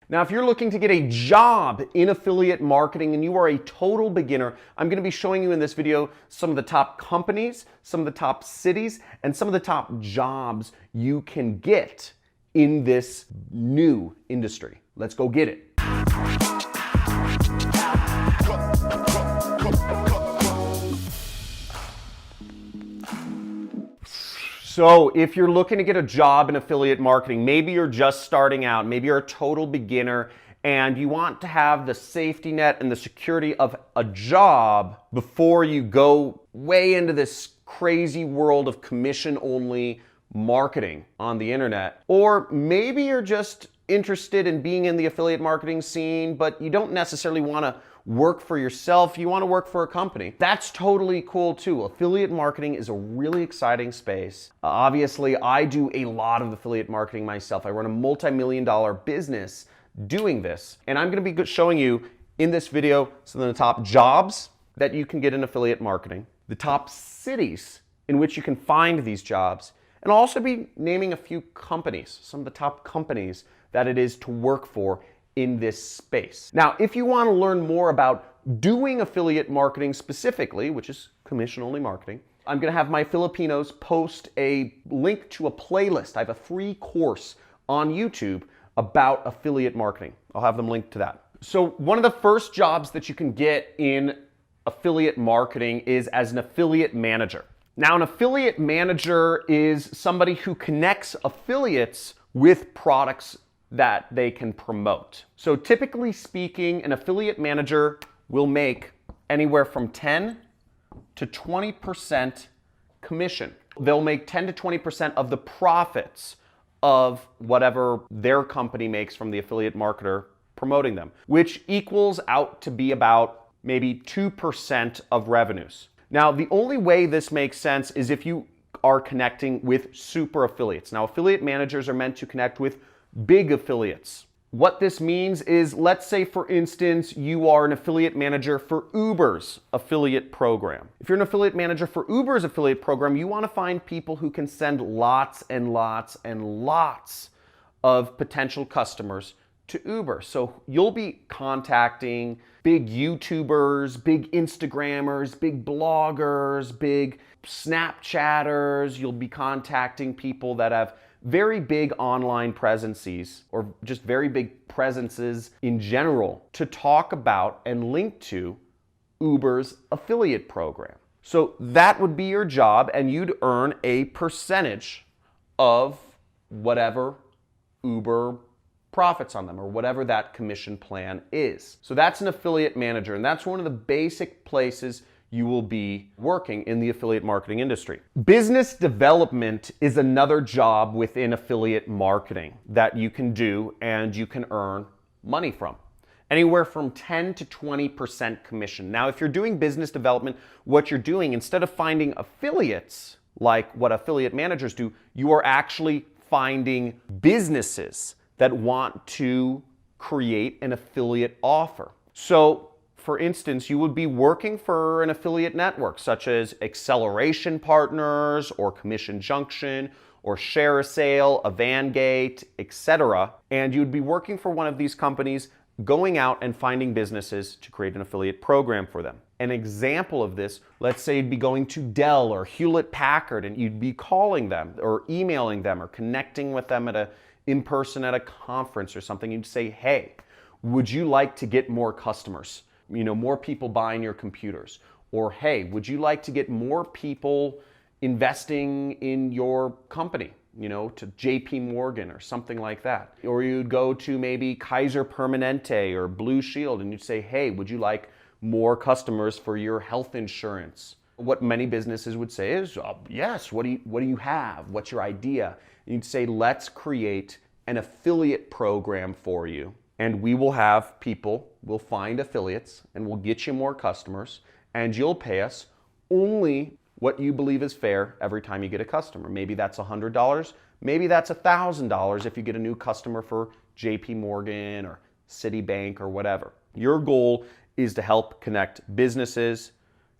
Now, if you're looking to get a job in affiliate marketing and you are a total beginner, I'm going to be showing you in this video some of the top companies, some of the top cities, and some of the top jobs you can get in this new industry. Let's go get it. So if you're looking to get a job in affiliate marketing, maybe you're just starting out, maybe you're a total beginner, and you want to have the safety net and the security of a job before you go way into this crazy world of commission-only marketing on the internet. Or maybe you're just interested in being in the affiliate marketing scene, but you don't necessarily want to work for yourself, you want to work for a company. That's totally cool too. Affiliate marketing is a really exciting space. Obviously, I do a lot of affiliate marketing myself. I run a multi-million-dollar business doing this, and I'm going to be showing you in this video some of the top jobs that you can get in affiliate marketing, the top cities in which you can find these jobs, and I'll also be naming a few companies, some of the top companies that it is to work for in this space. Now, if you want to learn more about doing affiliate marketing specifically, which is commission-only marketing, I'm going to have my Filipinos post a link to a playlist. I have a free course on YouTube about affiliate marketing. I'll have them linked to that. So one of the first jobs that you can get in affiliate marketing is as an affiliate manager. Now, an affiliate manager is somebody who connects affiliates with products that they can promote. So typically speaking, an affiliate manager will make anywhere from 10 to 20% commission. They'll make 10 to 20% of the profits of whatever their company makes from the affiliate marketer promoting them, which equals out to be about maybe 2% of revenues. Now, the only way this makes sense is if you are connecting with super affiliates. Now, affiliate managers are meant to connect with big affiliates. What this means is, let's say for instance, you are an affiliate manager for Uber's affiliate program. If you're an affiliate manager for Uber's affiliate program, you want to find people who can send lots and lots and lots of potential customers to Uber. So you'll be contacting big YouTubers, big Instagrammers, big bloggers, big Snapchatters. You'll be contacting people that have very big online presences or just very big presences in general to talk about and link to Uber's affiliate program. So that would be your job, and you'd earn a percentage of whatever Uber profits on them or whatever that commission plan is. So that's an affiliate manager, and that's one of the basic places you will be working in the affiliate marketing industry. Business development is another job within affiliate marketing that you can do and you can earn money from. Anywhere from 10 to 20% commission. Now, if you're doing business development, what you're doing, instead of finding affiliates like what affiliate managers do, you are actually finding businesses that want to create an affiliate offer. So, for instance, you would be working for an affiliate network such as Acceleration Partners or Commission Junction or Share a Sale, Avangate, etc. And you'd be working for one of these companies, going out and finding businesses to create an affiliate program for them. An example of this, let's say you'd be going to Dell or Hewlett Packard and you'd be calling them or emailing them or connecting with them in person at a conference or something. You'd say, hey, would you like to get more customers? You know, more people buying your computers. Or, hey, would you like to get more people investing in your company? You know, to JP Morgan or something like that. Or you'd go to maybe Kaiser Permanente or Blue Shield and you'd say, hey, would you like more customers for your health insurance? What many businesses would say is, yes, what do you have? What's your idea? And you'd say, let's create an affiliate program for you. And we will have people, we'll find affiliates, and we'll get you more customers, and you'll pay us only what you believe is fair every time you get a customer. Maybe that's $100, maybe that's $1,000 if you get a new customer for JP Morgan or Citibank or whatever. Your goal is to help connect businesses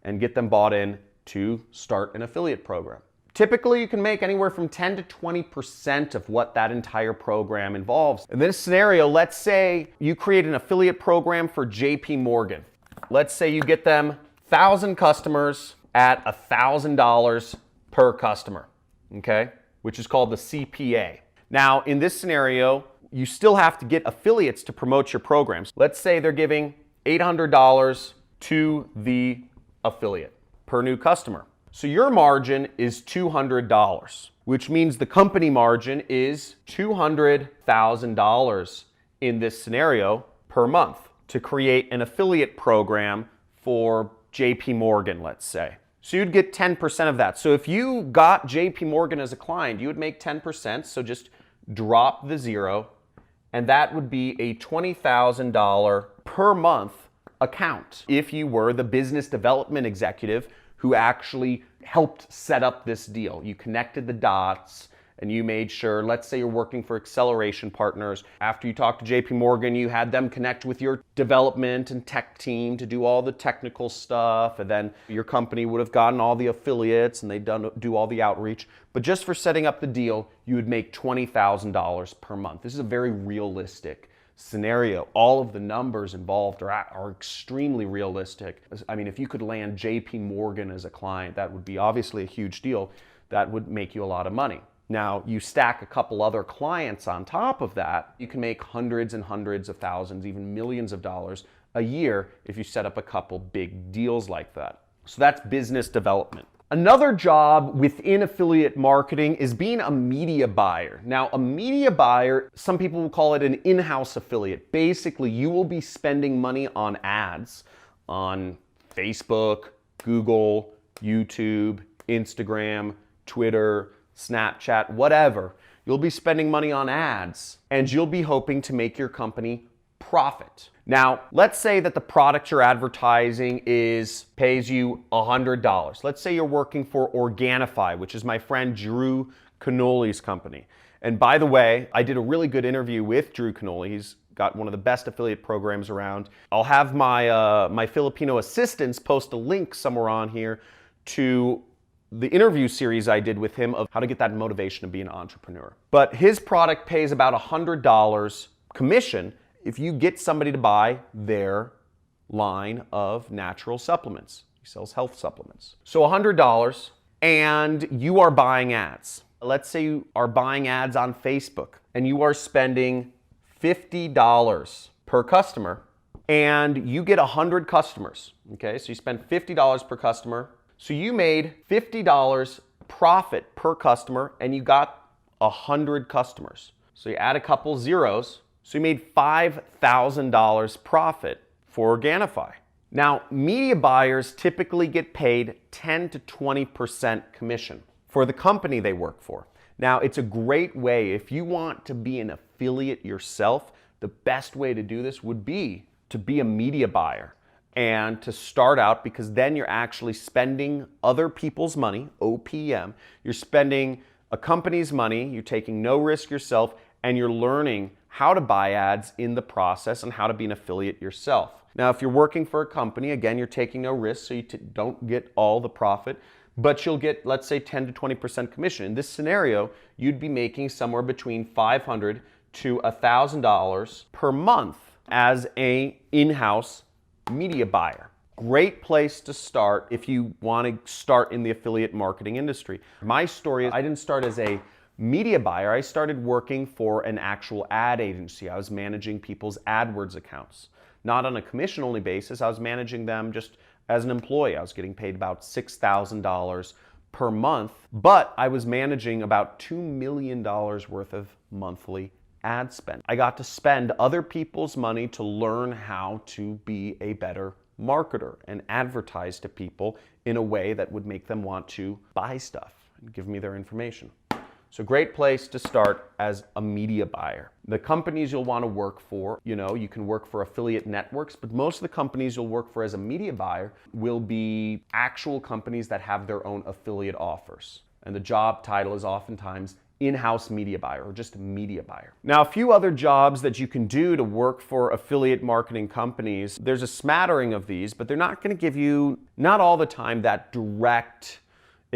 and get them bought in to start an affiliate program. Typically, you can make anywhere from 10 to 20% of what that entire program involves. In this scenario, let's say you create an affiliate program for JP Morgan. Let's say you get them 1,000 customers at $1,000 per customer, okay? Which is called the CPA. Now, in this scenario, you still have to get affiliates to promote your programs. Let's say they're giving $800 to the affiliate per new customer. So your margin is $200, which means the company margin is $200,000 in this scenario per month to create an affiliate program for JP Morgan, let's say. So you'd get 10% of that. So if you got JP Morgan as a client, you would make 10%, so just drop the zero, and that would be a $20,000 per month account if you were the business development executive who actually helped set up this deal. You connected the dots and you made sure, let's say you're working for acceleration partners. After you talked to JP Morgan, you had them connect with your development and tech team to do all the technical stuff. And then your company would have gotten all the affiliates and they'd do all the outreach. But just for setting up the deal, you would make $20,000 per month. This is a very realistic scenario. All of the numbers involved are extremely realistic. I mean, if you could land JP Morgan as a client, that would be obviously a huge deal. That would make you a lot of money. Now, you stack a couple other clients on top of that, you can make hundreds and hundreds of thousands, even millions of dollars a year if you set up a couple big deals like that. So that's business development. Another job within affiliate marketing is being a media buyer. Now, a media buyer, some people will call it an in-house affiliate. Basically, you will be spending money on ads on Facebook, Google, YouTube, Instagram, Twitter, Snapchat, whatever. You'll be spending money on ads and you'll be hoping to make your company profit. Now, let's say that the product you're advertising pays you $100. Let's say you're working for Organifi, which is my friend Drew Canoli's company. And by the way, I did a really good interview with Drew Canoli. He's got one of the best affiliate programs around. I'll have my Filipino assistants post a link somewhere on here to the interview series I did with him of how to get that motivation to be an entrepreneur. But his product pays about $100 commission if you get somebody to buy their line of natural supplements. He sells health supplements. So $100, and you are buying ads. Let's say you are buying ads on Facebook and you are spending $50 per customer and you get 100 customers. Okay, so you spend $50 per customer. So you made $50 profit per customer and you got 100 customers. So you add a couple zeros. So you made $5,000 profit for Organifi. Now, media buyers typically get paid 10 to 20% commission for the company they work for. Now, it's a great way, if you want to be an affiliate yourself, the best way to do this would be to be a media buyer and to start out, because then you're actually spending other people's money, OPM. You're spending a company's money, you're taking no risk yourself, and you're learning how to buy ads in the process and how to be an affiliate yourself. Now, if you're working for a company, again, you're taking no risk, so you don't get all the profit, but you'll get, let's say, 10 to 20% commission. In this scenario, you'd be making somewhere between $500 to $1,000 per month as an in-house media buyer. Great place to start if you want to start in the affiliate marketing industry. My story is I didn't start as a media buyer. I started working for an actual ad agency. I was managing people's AdWords accounts. Not on a commission-only basis. I was managing them just as an employee. I was getting paid about $6,000 per month, but I was managing about $2 million worth of monthly ad spend. I got to spend other people's money to learn how to be a better marketer and advertise to people in a way that would make them want to buy stuff and give me their information. So great place to start as a media buyer. The companies you'll want to work for, you can work for affiliate networks, but most of the companies you'll work for as a media buyer will be actual companies that have their own affiliate offers. And the job title is oftentimes in-house media buyer or just media buyer. Now, a few other jobs that you can do to work for affiliate marketing companies, there's a smattering of these, but they're not going to give you, not all the time, that direct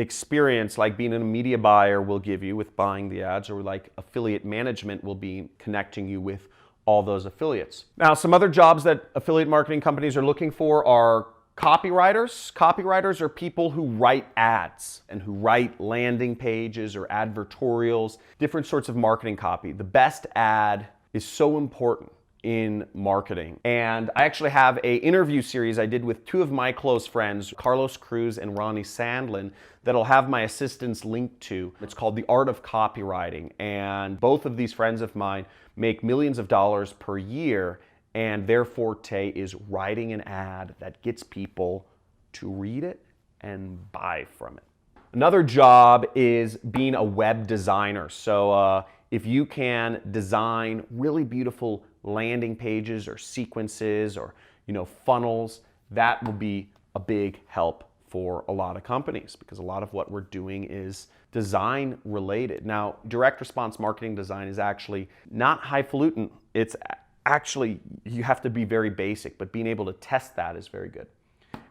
experience like being a media buyer will give you with buying the ads, or like affiliate management will be connecting you with all those affiliates. Now, some other jobs that affiliate marketing companies are looking for are copywriters. Copywriters are people who write ads and who write landing pages or advertorials, different sorts of marketing copy. The best ad is so important in marketing. And I actually have an interview series I did with two of my close friends, Carlos Cruz and Ronnie Sandlin, that I'll have my assistants linked to. It's called The Art of Copywriting. And both of these friends of mine make millions of dollars per year, and their forte is writing an ad that gets people to read it and buy from it. Another job is being a web designer. So if you can design really beautiful landing pages or sequences or funnels, that will be a big help for a lot of companies, because a lot of what we're doing is design related. Now, direct response marketing design is actually not highfalutin. It's actually, you have to be very basic, but being able to test that is very good.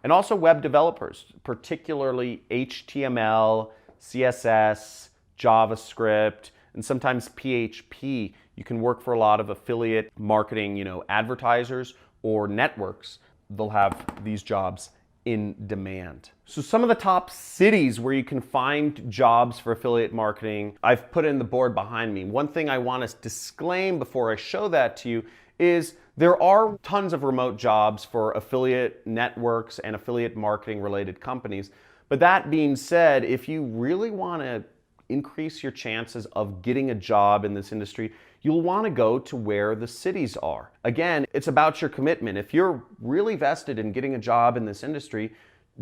And also web developers, particularly HTML, CSS, JavaScript, and sometimes PHP. You can work for a lot of affiliate marketing, advertisers or networks. They'll have these jobs in demand. So some of the top cities where you can find jobs for affiliate marketing, I've put in the board behind me. One thing I want to disclaim before I show that to you is there are tons of remote jobs for affiliate networks and affiliate marketing related companies. But that being said, if you really want to increase your chances of getting a job in this industry, you'll want to go to where the cities are. Again, it's about your commitment. If you're really vested in getting a job in this industry,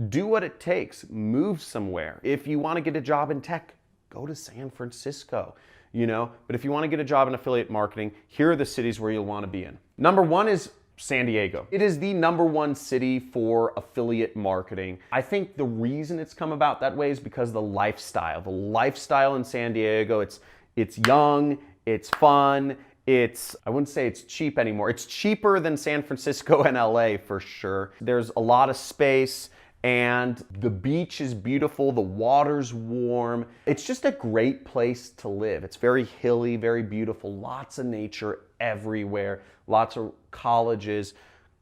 do what it takes, move somewhere. If you want to get a job in tech, go to San Francisco, But if you want to get a job in affiliate marketing, here are the cities where you'll want to be in. Number one is San Diego. It is the #1 city for affiliate marketing. I think the reason it's come about that way is because of the lifestyle. The lifestyle in San Diego, it's young, it's fun, I wouldn't say it's cheap anymore. It's cheaper than San Francisco and LA for sure. There's a lot of space, and the beach is beautiful, the water's warm. It's just a great place to live. It's very hilly, very beautiful, lots of nature everywhere, lots of colleges,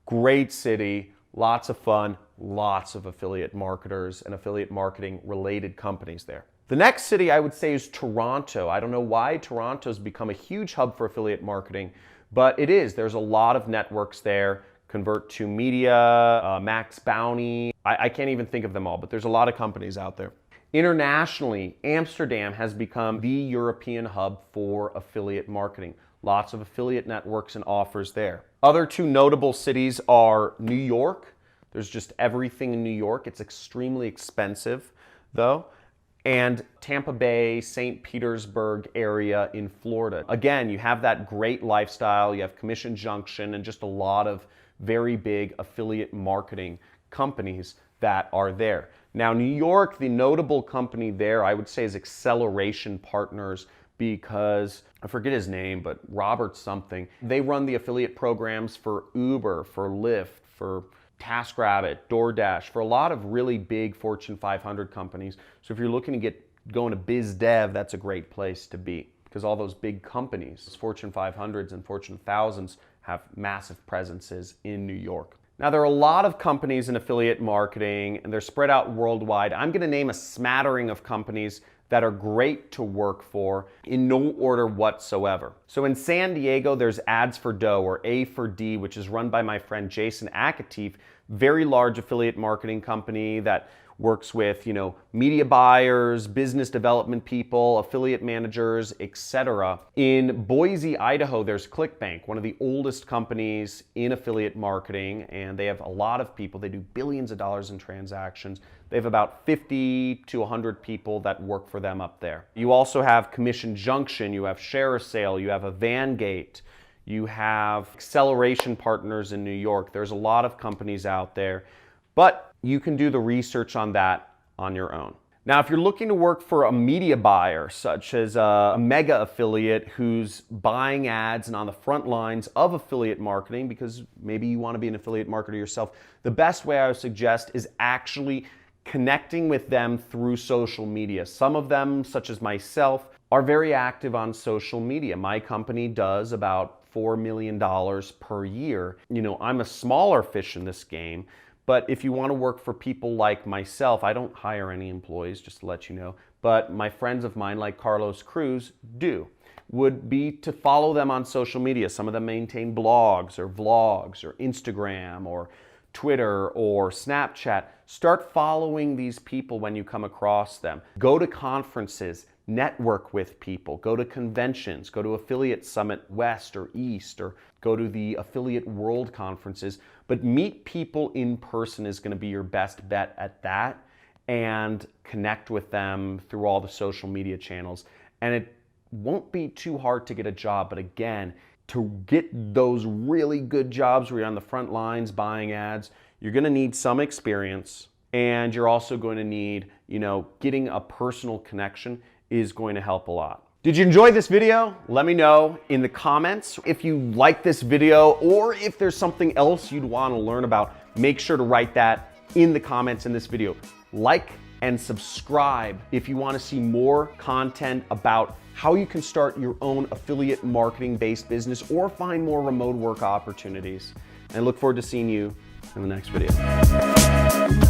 great city, lots of fun, lots of affiliate marketers and affiliate marketing related companies there. The next city I would say is Toronto. I don't know why Toronto's become a huge hub for affiliate marketing, but it is. There's a lot of networks there. Convert2Media, Max Bounty. I can't even think of them all, but there's a lot of companies out there. Internationally, Amsterdam has become the European hub for affiliate marketing. Lots of affiliate networks and offers there. Other two notable cities are New York. There's just everything in New York. It's extremely expensive, though. And Tampa Bay, St. Petersburg area in Florida. Again, you have that great lifestyle. You have Commission Junction and just a lot of very big affiliate marketing companies that are there. Now, New York, the notable company there, I would say, is Acceleration Partners, because I forget his name, but Robert something. They run the affiliate programs for Uber, for Lyft, for TaskRabbit, DoorDash, for a lot of really big Fortune 500 companies. So if you're looking to going to biz dev, that's a great place to be, because all those big companies, Fortune 500s and Fortune 1000s, have massive presences in New York. Now, there are a lot of companies in affiliate marketing, and they're spread out worldwide. I'm going to name a smattering of companies that are great to work for in no order whatsoever. So in San Diego, there's Ads for Dough, or A4D, which is run by my friend Jason Akatif, very large affiliate marketing company that works with, media buyers, business development people, affiliate managers, etc. In Boise, Idaho, there's ClickBank, one of the oldest companies in affiliate marketing, and they have a lot of people. They do billions of dollars in transactions. They have about 50 to 100 people that work for them up there. You also have Commission Junction, you have ShareASale, you have Evangate, you have Acceleration Partners in New York. There's a lot of companies out there, but you can do the research on that on your own. Now, if you're looking to work for a media buyer, such as a mega affiliate who's buying ads and on the front lines of affiliate marketing, because maybe you want to be an affiliate marketer yourself, the best way I would suggest is actually connecting with them through social media. Some of them, such as myself, are very active on social media. My company does about $4 million per year. You know, I'm a smaller fish in this game, but if you want to work for people like myself, I don't hire any employees, just to let you know, but my friends of mine like Carlos Cruz do, would be to follow them on social media. Some of them maintain blogs or vlogs or Instagram or Twitter or Snapchat. Start following these people when you come across them. Go to conferences, network with people, go to conventions, go to Affiliate Summit West or East, or go to the Affiliate World conferences. But meet people in person is going to be your best bet at that, and connect with them through all the social media channels. And it won't be too hard to get a job, but again, to get those really good jobs where you're on the front lines buying ads, you're going to need some experience, and you're also going to need, you know, getting a personal connection is going to help a lot. Did you enjoy this video? Let me know in the comments. If you like this video, or if there's something else you'd want to learn about, make sure to write that in the comments in this video. Like and subscribe if you want to see more content about how you can start your own affiliate marketing based business or find more remote work opportunities. And I look forward to seeing you in the next video.